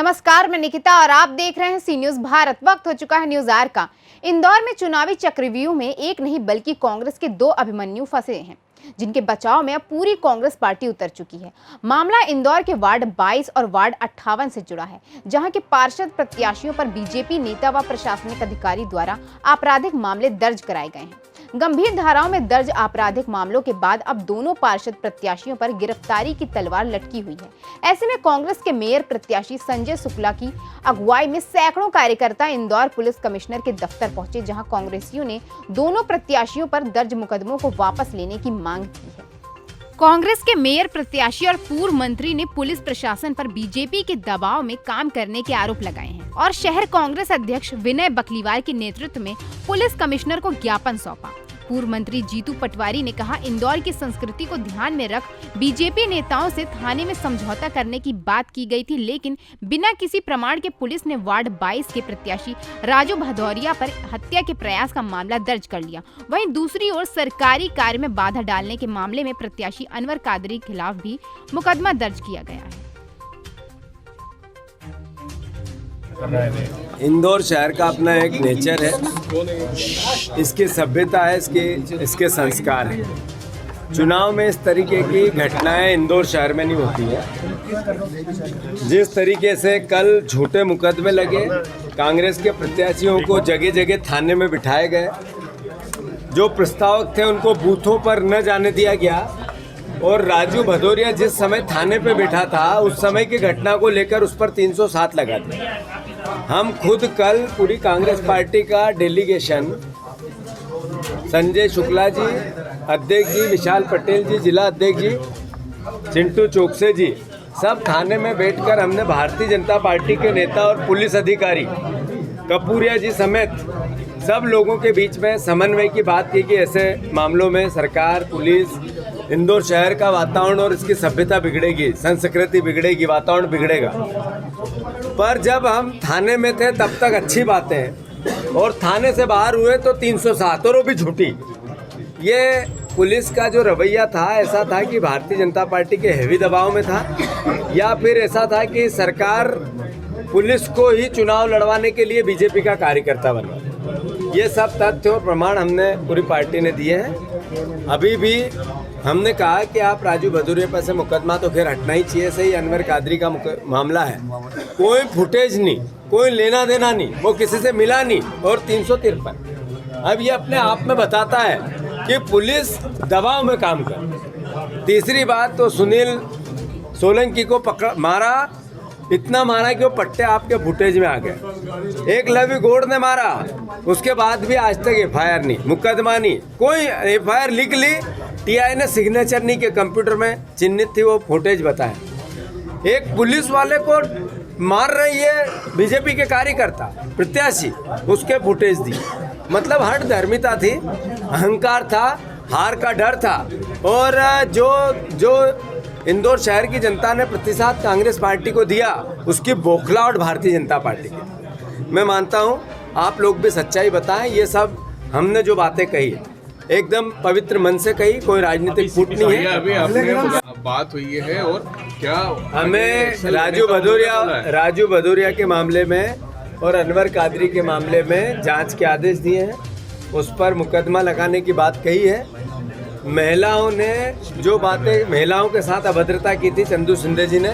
नमस्कार, मैं निकिता और आप देख रहे हैं सी न्यूज भारत। वक्त हो चुका है न्यूज आवर का। इंदौर में चुनावी चक्रव्यूह में एक नहीं बल्कि कांग्रेस के दो अभिमन्यु फंसे हैं, जिनके बचाव में अब पूरी कांग्रेस पार्टी उतर चुकी है। मामला इंदौर के वार्ड 22 और वार्ड 58 से जुड़ा है, जहां के पार्षद प्रत्याशियों पर बीजेपी नेता व प्रशासनिक अधिकारी द्वारा आपराधिक मामले दर्ज कराए गए हैं। गंभीर धाराओं में दर्ज आपराधिक मामलों के बाद अब दोनों पार्षद प्रत्याशियों पर गिरफ्तारी की तलवार लटकी हुई है। ऐसे में कांग्रेस के मेयर प्रत्याशी संजय शुक्ला की अगुवाई में सैकड़ों कार्यकर्ता इंदौर पुलिस कमिश्नर के दफ्तर पहुंचे, जहां कांग्रेसियों ने दोनों प्रत्याशियों पर दर्ज मुकदमों को वापस लेने की मांग की है। कांग्रेस के मेयर प्रत्याशी और पूर्व मंत्री ने पुलिस प्रशासन पर बीजेपी के दबाव में काम करने के आरोप लगाए हैं और शहर कांग्रेस अध्यक्ष विनय बकलीवाल के नेतृत्व में पुलिस कमिश्नर को ज्ञापन सौंपा। पूर्व मंत्री जीतू पटवारी ने कहा, इंदौर की संस्कृति को ध्यान में रख बीजेपी नेताओं से थाने में समझौता करने की बात की गई थी, लेकिन बिना किसी प्रमाण के पुलिस ने वार्ड 22 के प्रत्याशी राजू भदौरिया पर हत्या के प्रयास का मामला दर्ज कर लिया। वहीं दूसरी ओर सरकारी कार्य में बाधा डालने के मामले में प्रत्याशी अनवर कादरी के खिलाफ भी मुकदमा दर्ज किया गया है। इंदौर शहर का अपना एक नेचर है, इसकी सभ्यता है, इसके संस्कार है। चुनाव में इस तरीके की घटनाएं इंदौर शहर में नहीं होती है। जिस तरीके से कल झूठे मुकदमे लगे, कांग्रेस के प्रत्याशियों को जगह जगह थाने में बिठाए गए, जो प्रस्तावक थे उनको बूथों पर न जाने दिया गया, और राजू भदौरिया जिस समय थाने पे बैठा था उस समय की घटना को लेकर उस पर 307 लगा दिया। हम खुद कल पूरी कांग्रेस पार्टी का डेलीगेशन संजय शुक्ला जी, अध्यक्ष जी विशाल पटेल जी, जिला अध्यक्ष जी चिंटू चोकसे जी, सब थाने में बैठकर हमने भारतीय जनता पार्टी के नेता और पुलिस अधिकारी कपूरिया जी समेत सब लोगों के बीच में समन्वय की बात की कि ऐसे मामलों में सरकार, पुलिस, इंदौर शहर का वातावरण और इसकी सभ्यता बिगड़ेगी, संस्कृति बिगड़ेगी, वातावरण बिगड़ेगा। पर जब हम थाने में थे तब तक अच्छी बातें, और थाने से बाहर हुए तो 307, और वो भी झूठी। ये पुलिस का जो रवैया था, ऐसा था कि भारतीय जनता पार्टी के हेवी दबाव में था, या फिर ऐसा था कि सरकार पुलिस को ही चुनाव लड़वाने के लिए बीजेपी का कार्यकर्ता बना। ये सब तथ्य और प्रमाण हमने पूरी पार्टी ने दिए हैं। अभी भी हमने कहा कि आप राजू भदौरिया पर से मुकदमा तो खैर हटना ही चाहिए, सही अनवर कादरी का मामला है, कोई फुटेज नहीं, कोई लेना देना नहीं, वो किसी से मिला नहीं, और 353। अब ये अपने आप में बताता है कि पुलिस दबाव में काम कर। तीसरी बात तो सुनील सोलंकी को मारा, इतना मारा कि वो पट्टे आपके फुटेज में आ गए। एक लवी गौड़ ने मारा, उसके बाद भी आज तक FIR नहीं, मुकदमा नहीं, कोई FIR लिख ली, TI ने सिग्नेचर नहीं के कंप्यूटर में चिन्हित थी, वो फुटेज बताया। एक पुलिस वाले को मार रही है बीजेपी के कार्यकर्ता प्रत्याशी, उसके फुटेज दी। मतलब हट धर्मिता थी, अहंकार था, हार का डर था, और जो इंदौर शहर की जनता ने प्रतिशत कांग्रेस पार्टी को दिया, उसकी बौखलाहट भारतीय जनता पार्टी की। मैं मानता हूं आप लोग भी सच्चाई बताएं। ये सब हमने जो बातें कही एकदम पवित्र मन से कही, कोई राजनीतिक फूट नहीं है। अभी आपने बात हुई है, और क्या हमें राजू भदौरिया के मामले में और अनवर कादरी के मामले में जांच के आदेश दिए हैं, उस पर मुकदमा लगाने की बात कही है। महिलाओं ने जो बातें महिलाओं के साथ अभद्रता की थी चंदू सिंधे जी ने,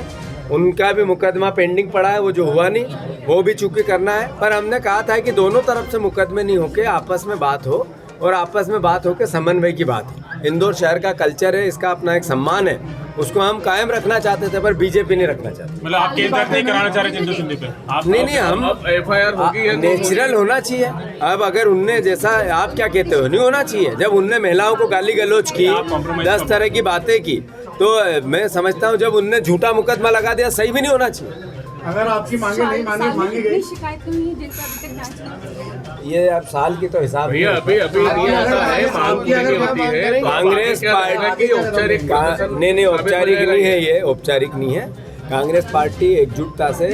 उनका भी मुकदमा पेंडिंग पड़ा है, वो जो हुआ नहीं, वो भी चूंकि करना है। पर हमने कहा था कि दोनों तरफ से मुकदमे नहीं होके आपस में बात हो, और आपस में बात होकर समन्वय की बात है। इंदौर शहर का कल्चर है, इसका अपना एक सम्मान है, उसको हम कायम रखना चाहते थे, पर बीजेपी नहीं रखना चाहती। मतलब आप केस दर्ज नहीं कराना चाह रहे चंदू सिंधे पे? नहीं, हम FIR होगी है, नेचुरल होना चाहिए। अब अगर उनने जैसा आप क्या कहते हो, नहीं होना चाहिए। जब उनने महिलाओं को गाली गलौज की, 10 तरह की बातें की, तो मैं समझता हूँ जब उनने झूठा मुकदमा लगा दिया, सही भी नहीं होना चाहिए। अगर आपकी मांगे नहीं मांगी गई, शिकायत तो नहीं है जिनका अभी तक जांच ये अब साल की तो हिसाब अभी ऐसा है, मांग की होती है कांग्रेस पार्टी औपचारिक नहीं, औपचारिक नहीं है, ये औपचारिक नहीं है। कांग्रेस पार्टी एकजुटता से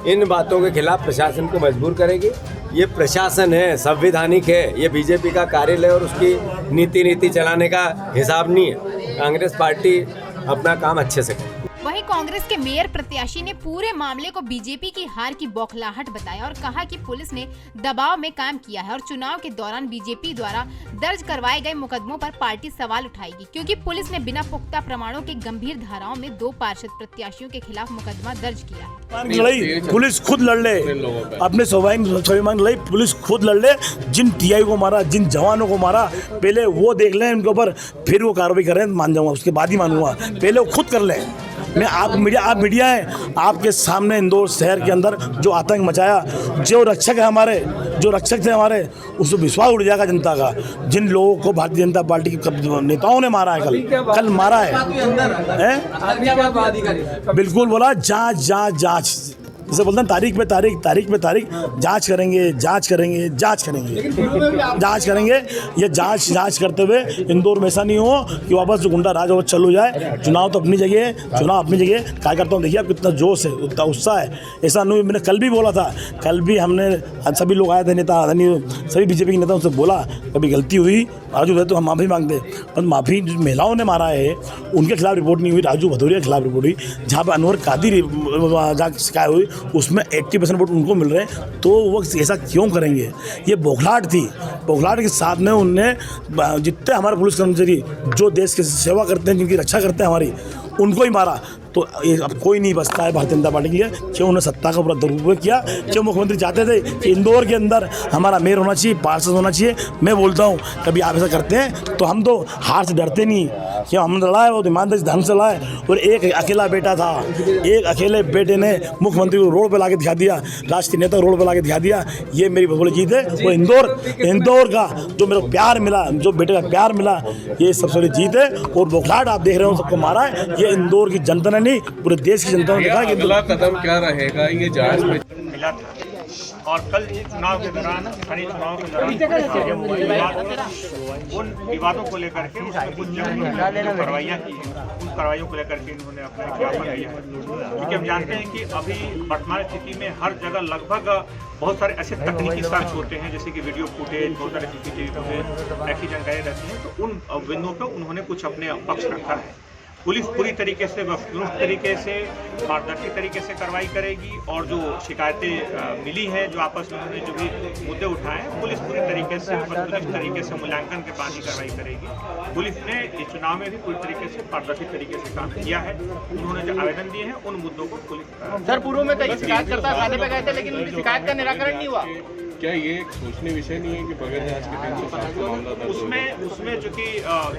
इन बातों के खिलाफ प्रशासन को मजबूर करेगी। ये प्रशासन है, संवैधानिक है, ये बीजेपी का कार्यालय और उसकी नीति चलाने का हिसाब नहीं है। कांग्रेस पार्टी अपना काम अच्छे से करे। वहीं कांग्रेस के मेयर प्रत्याशी ने पूरे मामले को बीजेपी की हार की बौखलाहट बताया और कहा कि पुलिस ने दबाव में काम किया है और चुनाव के दौरान बीजेपी द्वारा दर्ज करवाए गए मुकदमों पर पार्टी सवाल उठाएगी, क्योंकि पुलिस ने बिना पुख्ता प्रमाणों के गंभीर धाराओं में 2 पार्षद प्रत्याशियों के खिलाफ मुकदमा दर्ज किया है। लड़ाई पुलिस खुद लड़ ले, अपने स्वाभिमान लड़ाई पुलिस खुद लड़ ले। जिन टीआई को मारा, जिन जवानों को मारा, पहले वो देख लें उनके ऊपर, फिर वो कार्रवाई करें, मान जाऊंगा, उसके बाद ही मानूंगा। पहले वो खुद कर लें। मैं आप मीडिया है, आपके सामने इंदौर शहर के अंदर जो आतंक मचाया, जो रक्षक है हमारे, जो रक्षक थे हमारे, उसको विश्वास उड़ जाएगा जनता का। जिन लोगों को भारतीय जनता पार्टी के नेताओं ने मारा है, कल मारा है? बिल्कुल बोला जांच जैसे बोलते हैं तारीख पे तारीख जांच करेंगे। ये जांच करते हुए इंदौर में ऐसा नहीं हो कि वापस जो गुंडा राज और चल हो जाए। चुनाव अपनी जगह कार्यकर्ताओं देखिए आप कितना जोश है, उतना उत्साह है। ऐसा नहीं, मैंने कल भी बोला था, कल भी हमने सभी लोग आए थे, नेता सभी बीजेपी के नेताओं से बोला कभी गलती हुई राजू है तो हम माफ़ी मांगते, पर माफ़ी जो महिलाओं ने मारा है उनके खिलाफ रिपोर्ट नहीं हुई, राजू भदौरिया के खिलाफ रिपोर्ट हुई। जहाँ पर अनवर कादिर शिकायत हुई उसमें 80% वोट उनको मिल रहे हैं, तो वो ऐसा क्यों करेंगे? ये बौखलाहट थी। बौखलाहट के साथ में उनने जितने हमारे पुलिस कर्मचारी जो देश की सेवा करते हैं, जिनकी रक्षा करते हैं हमारी, उनको ही मारा। तो अब कोई नहीं बचता है भारतीय जनता पार्टी के लिए। क्यों उन्होंने सत्ता का पूरा दुरुपयोग किया? क्यों मुख्यमंत्री चाहते थे कि इंदौर के अंदर हमारा मेयर होना चाहिए, पार्षद होना चाहिए? मैं बोलता हूँ कभी आप ऐसा करते हैं तो हम तो हार से डरते नहीं। क्यों हमने लड़ा है, वो ईमानदारी से ढंग से लड़ा है। और एक अकेला बेटा था, एक अकेले बेटे ने मुख्यमंत्री को रोड पर ला के दिखा दिया, राष्ट्रीय नेता रोड पर ला के दिखा दिया। ये मेरी बड़ी जीत है। वो इंदौर का जो मेरे को प्यार मिला, जो बेटे का प्यार मिला, ये सबसे बड़ी जीत है। और बौखलाहट आप देख रहे हो सबको मारा है, ये इंदौर की जनता ने नहीं, पूरे देश की जनता ने देखा कि अगला कदम क्या रहेगा ये जांच में मिला था। और कल चुनाव के दौरान, स्थानीय चुनाव के दौरान उन विवादों को लेकर के कुछ कार्रवाइयाँ की हैं, उन कार्रवाइयों को लेकर के इन्होंने अपना ज्ञापन दिया है। क्योंकि हम जानते हैं कि अभी वर्तमान स्थिति में हर जगह लगभग बहुत सारे ऐसे तकनीकी सर्च होते हैं, जैसे कि वीडियो फुटेज, बहुत सारे CCTV फुटेज, ऐसी जानकारी रहती है। तो उन बिंदुओं पर उन्होंने कुछ अपने पक्ष रखा है। पुलिस पूरी तरीके से वस्तुनिष्ठ तरीके से, पारदर्शी तरीके से कार्रवाई करेगी और जो शिकायतें मिली हैं, जो आपस में उन्होंने जो भी मुद्दे उठाए हैं, पुलिस पूरी तरीके से वस्तुनिष्ठ तरीके से मूल्यांकन के बाद ही कार्रवाई करेगी। पुलिस ने इस चुनाव में भी पूरी तरीके से पारदर्शी तरीके से काम किया है। उन्होंने जो आवेदन दिए हैं उन मुद्दों को पुलिस सर पूर्व में कई शिकायतकर्ता थाने पे गए थे, लेकिन उनकी शिकायत का निराकरण नहीं हुआ। क्या ये एक सोचनीय विषय नहीं है कि बगैर जांच के 307 का मामला दर्ज हो? उसमें जो कि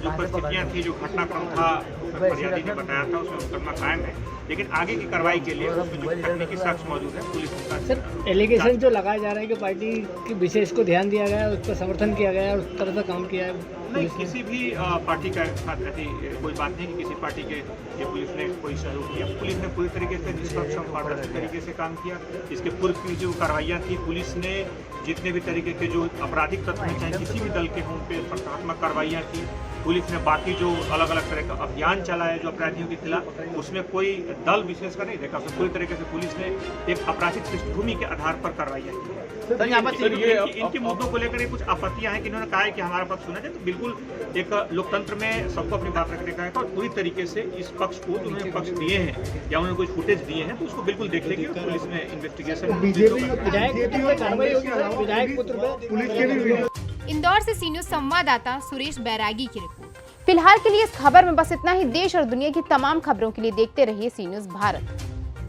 जो परिस्थितियाँ थी, जो घटनाक्रम था, फरियादी ने बताया था, उसमें मुकदमा कायम है। लेकिन आगे की कार्रवाई के लिए उसमें जो तकनीकी साक्ष्य मौजूद है, पुलिस सर एलिगेशन जो लगाया जा रहा है कि पार्टी की विशेष को ध्यान दिया गया है, उसका समर्थन किया गया है और उस तरह से काम किया है। नहीं, किसी भी पार्टी का साथ ऐसी कोई बात नहीं कि किसी पार्टी के ये पुलिस ने कोई सहयोग किया। पुलिस ने पूरी तरीके से निष्पक्ष और पारदर्शी तरीके से काम किया। इसके पूर्व की जो कार्रवाइयाँ थी, पुलिस ने जितने भी तरीके के जो आपराधिक तत्व हैं, चाहे किसी भी दल के हों, पे प्रतिक्रियात्मक कार्रवाइयाँ की। पुलिस ने बाकी जो अलग अलग तरह का अभियान चलाया जो अपराधियों के खिलाफ, उसमें कोई दल विशेष का नहीं देखा। उसमें पूरी तरीके से पुलिस ने एक आपराधिक पृष्ठभूमि के आधार पर कार्रवाइयाँ की। सर यहाँ पर इनके मुद्दों को लेकर कुछ आपत्तियां हैं कि इन्होंने कहा है कि हमारा पक्ष सुना जाए। तो बिल्कुल एक लोकतंत्र में सबको अपनी बात रखने का है और पूरी तरीके से इस पक्ष को जो उन्होंने पक्ष दिए हैं या उन्होंने कुछ फुटेज दिए हैं तो उसको बिल्कुल देखेंगे और पुलिस में इन्वेस्टिगेशन। इंदौर से सी न्यूज़ संवाददाता सुरेश बैरागी की रिपोर्ट। फिलहाल के लिए इस खबर में बस इतना ही। देश और दुनिया की तमाम खबरों के लिए देखते रहिए सी न्यूज़ भारत।